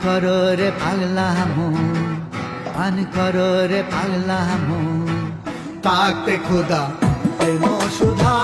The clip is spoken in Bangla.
করো রে পাগলা মন, পান করো রে পাগলা মন। তাকতে খোদা প্রেম সুধা